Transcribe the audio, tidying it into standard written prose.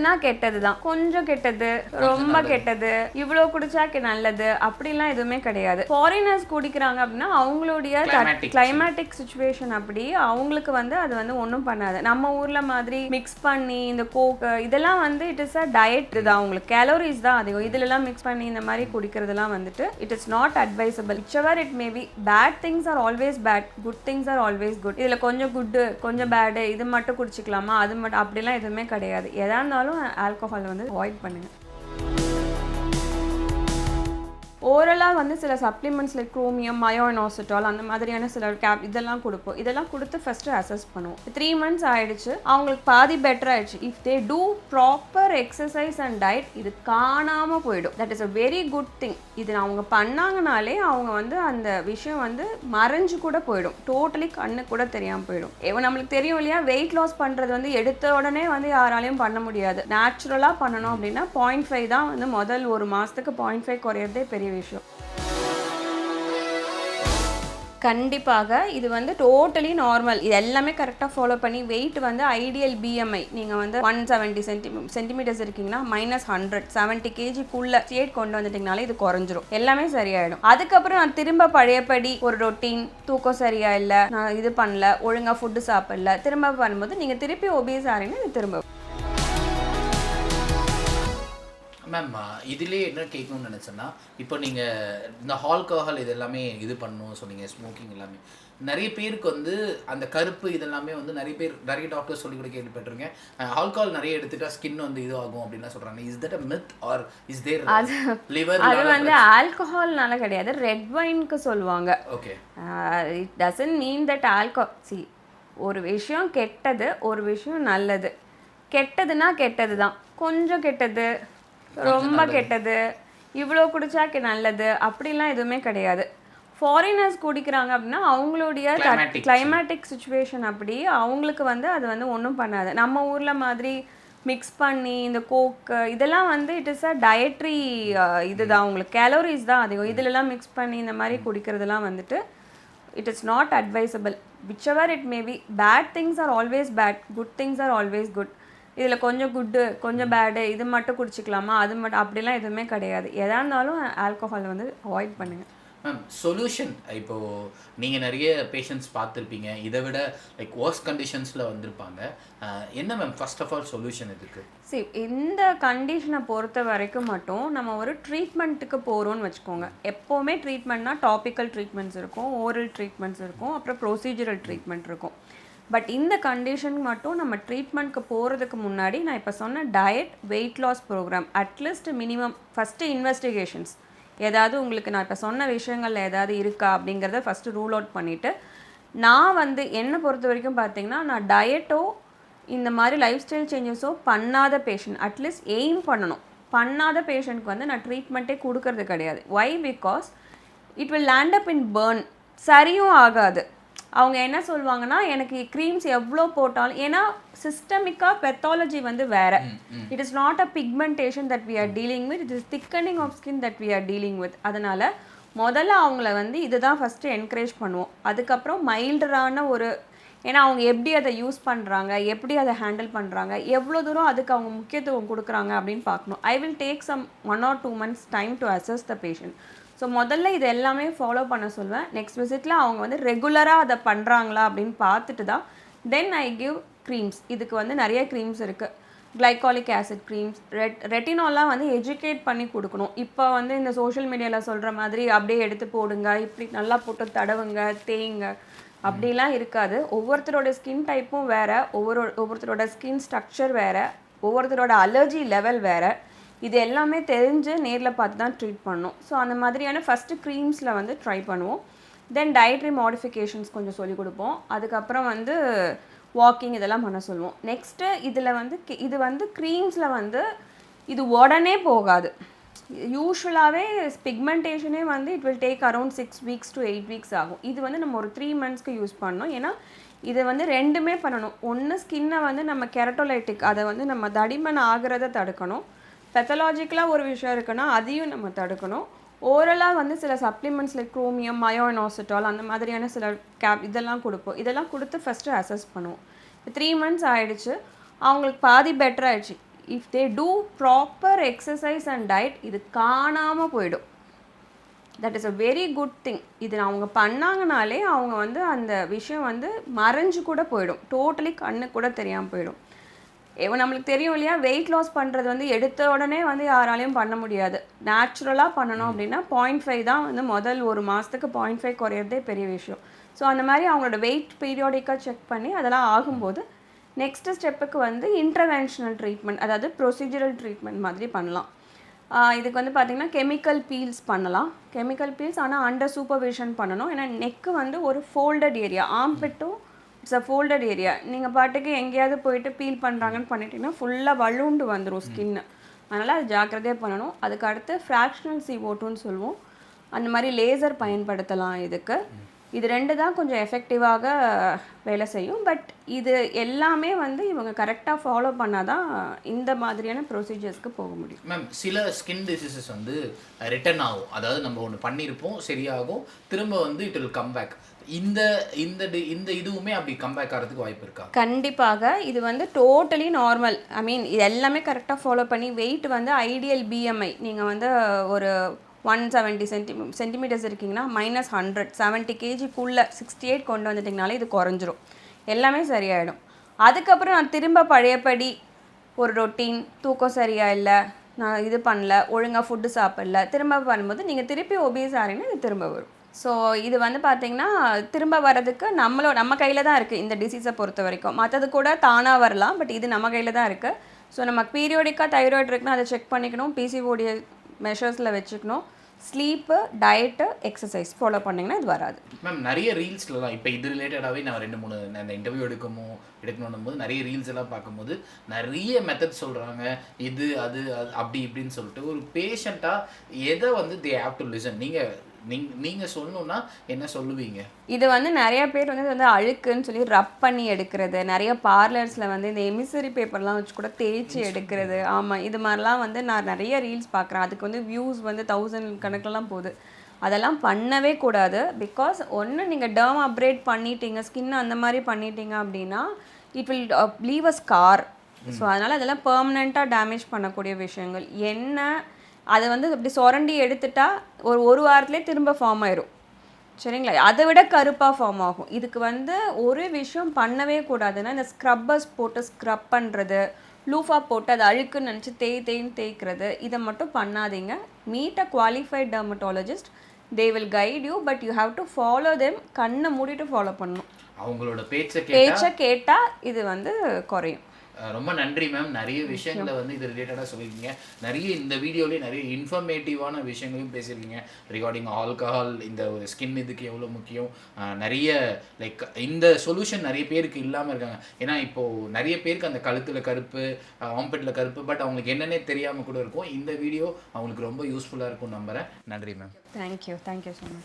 கெட்டதுன்னா கெட்டது தான், கொஞ்சம் கெட்டது, ரொம்ப கெட்டது, இவ்வளோ குடிச்சா நல்லது அப்படிலாம் எதுவுமே கிடையாது. ஃபாரினர்ஸ் குடிக்கிறாங்க அப்படின்னா அவங்களுடைய கிளைமேட்டிக் சுச்சுவேஷன் அப்படி அவங்களுக்கு வந்து அது வந்து ஒன்றும் பண்ணாது. நம்ம ஊர்ல மாதிரி மிக்ஸ் பண்ணி இந்த கோக் இதெல்லாம் வந்து இட் இஸ் அ டயட் தான், அவங்களுக்கு கேலோரிஸ் தான் அதிகம். இதுலலாம் மிக்ஸ் பண்ணி இந்த மாதிரி குடிக்கிறதுலாம் வந்துட்டு it is not advisable. whichever it may be, bad things are always bad, good things are always good. இதுல கொஞ்சம் குட் கொஞ்சம் பேடு இது மட்டும் குடிச்சிக்கலாமா அது மட்டும் அப்படிலாம் எதுவுமே கிடையாது. எதா இருந்தாலும் ஆல்கஹால் வந்து அவாய்ட் பண்ணுங்க. ஓரலாக வந்து சில சப்ளிமெண்ட்ஸ் லைக் குரோமியம், மயோனோசிட்டால் அந்த மாதிரியான சில இதெல்லாம் கொடுப்போம். இதெல்லாம் கொடுத்து ஃபஸ்ட்டு அசஸ் பண்ணுவோம். 3 months ஆயிடுச்சு, அவங்களுக்கு பாதி பெட்டர் ஆயிடுச்சு. If they do proper exercise and diet இது காணாமல் போயிடும். That is a very good thing. இது அவங்க பண்ணாங்கனாலே அவங்க வந்து அந்த விஷயம் வந்து மறைஞ்சு கூட போயிடும், டோட்டலி கண்ணு கூட தெரியாமல் போயிடும். நம்மளுக்கு தெரியும் இல்லையா, வெயிட் லாஸ் பண்ணுறது வந்து எடுத்த உடனே வந்து யாராலையும் பண்ண முடியாது. நேச்சுரலாக பண்ணணும் அப்படின்னா 0.5 தான் வந்து முதல் ஒரு மாதத்துக்கு 0.5 குறையிறதே பெரிய விஷயம். கண்டிப்பாக இது வந்து டோட்டலி நார்மல். இது எல்லாமே கரெக்டாக ஃபாலோ பண்ணி வெயிட் வந்து ஐடியல் பிஎம்ஐ நீங்கள் வந்து 170 சென்டிமீட்டர்ஸ் இருக்கீங்கன்னா -100 70 kgக்குள்ள ஸ்டேட் கொண்டு வந்துட்டீங்கனாலே இது குறைஞ்சிரும், எல்லாமே சரியாயிடும். அதுக்கப்புறம் நான் திரும்ப பழையபடி ஒரு ரொட்டீன், தூக்கம் சரியா இல்லை, நான் இது பண்ணல, ஒழுங்காக ஃபுட்டு சாப்பிடல, திரும்ப பண்ணும்போது நீங்கள் திருப்பி ஒபீஸ் ஆகிறீங்கன்னா இது திரும்ப. மேம் இதுலேயே என்ன கேட்கணும்னு நினச்சேன்னா, இப்போ நீங்கள் இந்த ஆல்கஹால் இது எல்லாமே இது பண்ணணும் சொன்னீங்க, ஸ்மோக்கிங் எல்லாமே நிறைய பேருக்கு வந்து அந்த கருப்பு இதெல்லாமே வந்து நிறைய டாக்டர்ஸ் சொல்லி கூட கேள்விப்பட்டிருக்கேன். ஆல்கஹால் நிறைய எடுத்துட்டா ஸ்கின் வந்து இது ஆகும் அப்படின்லாம் சொல்கிறாங்க. Is that a myth or is there liver? அது வந்து ஆல்கஹால்னால கிடையாது, ரெட் வைனுக்கு சொல்லுவாங்க. Okay, it doesn't mean that alcohol. ஒரு விஷயம் கெட்டது, ஒரு விஷயம் நல்லது. கெட்டதுன்னா கெட்டது தான், கொஞ்சம் கெட்டது, ரொம்ப கெட்டது, இவ்வளோ குடிச்சா நல்லது அப்படிலாம் எதுவுமே கிடையாது. ஃபாரினர்ஸ் குடிக்கிறாங்க அப்படின்னா அவங்களுடைய கிளைமேட்டிக் சுச்சுவேஷன் அப்படி அவங்களுக்கு வந்து அது வந்து ஒன்றும் பண்ணாது. நம்ம ஊர்ல மாதிரி மிக்ஸ் பண்ணி இந்த கோக் இதெல்லாம் வந்து இட் இஸ் அ டயட்ரி இதுதான், அவங்களுக்கு கேலோரிஸ் தான் அதிகம். இதுலலாம் மிக்ஸ் பண்ணி இந்த மாதிரி குடிக்கிறதுலாம் வந்துட்டு it is not advisable. whichever it may be, bad things are always bad, good things are always good. இதில் கொஞ்சம் குட்டு கொஞ்சம் பேடு இது மட்டும் குடிச்சிக்கலாமா அது மட்டும் அப்படிலாம் எதுவுமே கிடையாது. எதா இருந்தாலும் ஆல்கஹால் வந்து அவாய்ட் பண்ணுங்கள். மேம் சொல்யூஷன், இப்போது நீங்கள் நிறைய பேஷண்ட்ஸ் பார்த்துருப்பீங்க, இதை விட லைக் ஒர்ஸ் கண்டிஷன்ஸில் வந்திருப்பாங்க. என்ன ma'am first of all solution இதுக்கு? இந்த கண்டிஷனை பொறுத்த வரைக்கும் மட்டும் நம்ம ஒரு ட்ரீட்மெண்ட்டுக்கு போகிறோன்னு வச்சுக்கோங்க. எப்போவுமே ட்ரீட்மெண்ட்னா டாபிக்கல் ட்ரீட்மெண்ட்ஸ் இருக்கும், ஓரல் ட்ரீட்மெண்ட்ஸ் இருக்கும், அப்புறம் ப்ரொசீஜரல் ட்ரீட்மெண்ட் இருக்கும். பட் இந்த கண்டிஷனுக்கு மட்டும் நம்ம ட்ரீட்மெண்ட்க்கு போகிறதுக்கு முன்னாடி நான் இப்போ சொன்ன diet, weight loss program, at least minimum first investigations ஏதாவது உங்களுக்கு நான் இப்போ சொன்ன விஷயங்கள் ஏதாவது இருக்கா அப்படிங்கிறத ஃபஸ்ட்டு ரூல் அவுட் பண்ணிவிட்டு, நான் வந்து என்னை பொறுத்த வரைக்கும் பார்த்தீங்கன்னா நான் டயட்டோ இந்த மாதிரி லைஃப் ஸ்டைல் சேஞ்சஸோ பண்ணாத பேஷண்ட், அட்லீஸ்ட் எய்ம் பண்ணாத பேஷண்ட்க்கு வந்து நான் ட்ரீட்மெண்ட்டே கொடுக்கறது கிடையாது. Why? Because it will land up in burn, சரியும் ஆகாது. அவங்க என்ன சொல்லுவாங்கன்னா, எனக்கு க்ரீம்ஸ் எவ்வளோ போட்டாலும், ஏன்னா சிஸ்டமிக்காக பெத்தாலஜி வந்து வேறு. It is not a pigmentation that we are dealing with, it is thickening of skin that we are dealing with. அதனால் முதல்ல அவங்கள வந்து இதுதான் ஃபஸ்ட்டு என்கரேஜ் பண்ணுவோம். அதுக்கப்புறம் மைல்டரான ஒரு, ஏன்னா அவங்க எப்படி அதை யூஸ் பண்ணுறாங்க, எப்படி அதை ஹேண்டில் பண்ணுறாங்க, எவ்வளோ தூரம் அதுக்கு அவங்க முக்கியத்துவம் கொடுக்குறாங்க அப்படின்னு பார்க்கணும். I will take some 1 or 2 months time to assess the patient. So முதல்ல இது எல்லாமே ஃபாலோ பண்ண சொல்வேன். நெக்ஸ்ட் விசிட்டில் அவங்க வந்து ரெகுலராக அதை பண்ணுறாங்களா அப்படின்னு பார்த்துட்டு தான் தென் ஐ கிவ் க்ரீம்ஸ். இதுக்கு வந்து நிறைய க்ரீம்ஸ் இருக்குது. கிளைகாலிக் ஆசிட் க்ரீம்ஸ், ரெட்டினால்லாம் வந்து எஜுகேட் பண்ணி கொடுக்கணும். இப்போ வந்து இந்த சோஷியல் மீடியாவில் சொல்கிற மாதிரி அப்படியே எடுத்து போடுங்க, இப்படி நல்லா போட்டு தடவுங்க, தேய்ங்க, அப்படிலாம் இருக்காது. ஒவ்வொருத்தரோட ஸ்கின் டைப்பும் வேறு, ஒவ்வொருத்தரோட ஸ்கின் ஸ்ட்ரக்சர் வேறு, ஒவ்வொருத்தரோட அலர்ஜி லெவல் வேறு. இது எல்லாமே தெரிஞ்சு நேரில் பார்த்து தான் ட்ரீட் பண்ணணும். ஸோ அந்த மாதிரியான ஃபஸ்ட்டு க்ரீம்ஸில் வந்து ட்ரை பண்ணுவோம். தென் டயட்ரி மாடிஃபிகேஷன்ஸ் கொஞ்சம் சொல்லிக் கொடுப்போம். அதுக்கப்புறம் வந்து வாக்கிங் இதெல்லாம் பண்ண சொல்லுவோம். நெக்ஸ்ட்டு இதில் வந்து இது வந்து க்ரீம்ஸில் வந்து இது உடனே போகாது. யூஸ்வலாகவே பிக்மெண்டேஷனே வந்து it will take around 6 weeks to 8 weeks ஆகும். இது வந்து நம்ம ஒரு 3 monthsக்கு யூஸ் பண்ணணும். ஏன்னா இதை வந்து ரெண்டுமே பண்ணணும். ஒன்று ஸ்கின்னை வந்து நம்ம கெரட்டோலைட்டிக், அதை வந்து நம்ம தடிமன் ஆகிறத தடுக்கணும். பெத்தலாஜிக்கலாக ஒரு விஷயம் இருக்குன்னா அதையும் நம்ம தடுக்கணும். ஓரலாக வந்து சில சப்ளிமெண்ட்ஸ் லைக் குரோமியம், மயோனோசிட்டால் அந்த மாதிரியான சில இதெல்லாம் கொடுப்போம். இதெல்லாம் கொடுத்து ஃபஸ்ட்டு அசஸ் பண்ணுவோம். 3 months ஆகிடுச்சு, அவங்களுக்கு பாதி பெட்டர் ஆகிடுச்சு. If they do proper exercise and diet இது காணாமல் போயிடும். That is a very good thing. இது அவங்க பண்ணாங்கனாலே அவங்க வந்து அந்த விஷயம் வந்து மறைஞ்சு கூட போயிடும், டோட்டலி கண்ணு கூட தெரியாமல் போயிடும். நம்மளுக்கு தெரியும் இல்லையா, வெயிட் லாஸ் பண்ணுறது வந்து எடுத்த உடனே வந்து யாராலையும் பண்ண முடியாது. நேச்சுரலாக பண்ணணும் அப்படின்னா 0.5 தான் வந்து முதல் ஒரு மாதத்துக்கு 0.5 குறையிறதே பெரிய விஷயம். ஸோ அந்த மாதிரி அவங்களோட வெயிட் பீரியாடிக்காக செக் பண்ணி அதெல்லாம் ஆகும்போது நெக்ஸ்ட் ஸ்டெப்புக்கு வந்து இன்டர்வென்ஷனல் ட்ரீட்மெண்ட், அதாவது ப்ரொசீஜரல் ட்ரீட்மெண்ட் மாதிரி பண்ணலாம். இதுக்கு வந்து பார்த்திங்கன்னா கெமிக்கல் பீல்ஸ் பண்ணலாம். கெமிக்கல் பீல்ஸ் ஆனால் அண்டர் சூப்பர்விஷன் பண்ணணும். ஏன்னா நெக்கு வந்து ஒரு ஃபோல்டட் ஏரியா, ஆம்பிட்டும் இட்ஸ் அ ஃபோல்டட் ஏரியா. நீங்கள் பாட்டுக்கு எங்கேயாவது போயிட்டு பீல் பண்ணுறாங்கன்னு பண்ணிட்டீங்கன்னா ஃபுல்லாக வலுண்டு வந்துடும் ஸ்கின்னு. அதனால் அது ஜாக்கிரதையாக பண்ணணும். அதுக்கு அடுத்து ஃப்ராக்ஷனல் CO2ன்னு சொல்லுவோம், அந்த மாதிரி லேசர் பயன்படுத்தலாம் இதுக்கு. இது 2 தான் கொஞ்சம் எஃபெக்டிவாக வேலை செய்யும். பட் இது எல்லாமே வந்து இவங்க கரெக்டாக ஃபாலோ பண்ணால் தான் இந்த மாதிரியான ப்ரொசீஜர்ஸ்க்கு போக முடியும். மேம், சில ஸ்கின் டிசீசஸ் வந்து ரிட்டர்ன் ஆகும். அதாவது நம்ம ஒன்று பண்ணியிருப்போம், சரியாகும், திரும்ப வந்து இட் வில் கம் பேக். இந்த இந்த இந்த இதுவுமே அப்படி கம்பேக் ஆகிறதுக்கு வாய்ப்பு இருக்கா? கண்டிப்பாக. இது வந்து டோட்டலி நார்மல். ஐ மீன் இது எல்லாமே கரெக்டாக ஃபாலோ பண்ணி வெயிட் வந்து ஐடியல் BMI நீங்கள் வந்து ஒரு 170 சென்டிமீட்டர்ஸ் இருக்கீங்கன்னா -100 70 kgக்குள்ளே 68 கொண்டு வந்துட்டிங்கனாலே இது குறைஞ்சிரும், எல்லாமே சரியாயிடும். அதுக்கப்புறம் நான் திரும்ப பழையபடி ஒரு ரொட்டீன், தூக்கம் சரியா இல்லை, நான் இது பண்ணல, ஒழுங்காக ஃபுட்டு சாப்பிடல, திரும்ப பண்ணும்போது நீங்கள் திருப்பி ஒபீஸ் ஆகிறீங்கன்னா இது திரும்ப வரும். ஸோ இது வந்து பார்த்திங்கன்னா திரும்ப வர்றதுக்கு நம்ம கையில் தான் இருக்குது இந்த டிசீஸை பொறுத்த வரைக்கும். மற்றது கூட தானாக வரலாம், பட் இது நம்ம கையில் தான் இருக்குது. ஸோ நம்ம பீரியோடிக்காக தைராய்டு இருக்குன்னா அதை செக் பண்ணிக்கணும், PCOD மெஷர்ஸில் வச்சுக்கணும், ஸ்லீப்பு, டயட்டு, எக்ஸசைஸ் ஃபாலோ பண்ணிங்கன்னா இது வராது. மேம், நிறைய ரீல்ஸ்லாம் இப்போ இது ரிலேட்டடாகவே நான் 2-3 இந்த இன்டர்வியூ எடுக்கணும் போது நிறைய ரீல்ஸ் எல்லாம் பார்க்கும்போது நிறைய மெத்தட் சொல்கிறாங்க, இது அது அப்படி இப்படின்னு சொல்லிட்டு. ஒரு பேஷண்ட்டாக எதை வந்து தே ஹேவ் டு லிசன்? நீங்கள் சொல்லணுன்னா என்ன சொல்லுவீங்க? இது வந்து நிறைய பேர் வந்து அழுக்குன்னு சொல்லி ரப் பண்ணி எடுக்கிறது, நிறைய பார்லர்ஸில் வந்து இந்த எமிசரி பேப்பர்லாம் வச்சு கூட தேய்ச்சி எடுக்கிறது. ஆமாம், இது மாதிரிலாம் வந்து நான் நிறைய ரீல்ஸ் பார்க்குறேன். அதுக்கு வந்து வியூஸ் வந்து 1000 கணக்கிலலாம் போகுது. அதெல்லாம் பண்ணவே கூடாது. பிகாஸ் ஒன்று நீங்கள் டர்ம் அப்ரேட் பண்ணிட்டீங்க, ஸ்கின் அந்த மாதிரி பண்ணிட்டீங்க அப்படின்னா it will leave a scar. So அதனால் அதெல்லாம் பெர்மனெண்ட்டாக டேமேஜ் பண்ணக்கூடிய விஷயங்கள். என்ன அதை வந்து அப்படி சுரண்டி எடுத்துட்டா ஒரு வாரத்துலேயே திரும்ப ஃபார்ம் ஆயிரும், சரிங்களா? அதை விட கருப்பாக ஃபார்ம் ஆகும். இதுக்கு வந்து ஒரு விஷயம் பண்ணவே கூடாதுன்னா இந்த ஸ்க்ரப்பர்ஸ் போட்டு ஸ்க்ரப் பண்ணுறது, லூஃபா போட்டு அதை அழுக்குன்னு நினச்சி தேய்க்கிறது, இதை மட்டும் பண்ணாதீங்க. Meet a qualified dermatologist, they will guide you, but you have to follow them. கண்ணை மூடிட்டு ஃபாலோ பண்ணணும். அவங்களோட பேச்சை கேட்டால் இது வந்து குறையும். ரொம்ப நன்றி மேம். நிறைய விஷயங்களை வந்து இது ரிலேட்டடாக சொல்லியிருக்கீங்க. நிறைய இந்த வீடியோலேயே நிறைய இன்ஃபர்மேட்டிவான விஷயங்களையும் பேசியிருக்கீங்க ரிகார்டிங் ஆல்கஹால், இந்த ஒரு ஸ்கின் இதுக்கு எவ்வளோ முக்கியம். நிறைய லைக் இந்த சொல்யூஷன் நிறைய பேருக்கு இல்லாமல் இருக்காங்க. ஏன்னா இப்போது நிறைய பேருக்கு அந்த கழுத்தில் கருப்பு, ஆம்பெட்டில் கருப்பு, பட் அவங்களுக்கு என்னென்னே தெரியாமல் கூட இருக்கும். இந்த வீடியோ அவங்களுக்கு ரொம்ப யூஸ்ஃபுல்லாக இருக்கும் நம்புகிறேன். நன்றி மேம். Thank you so much.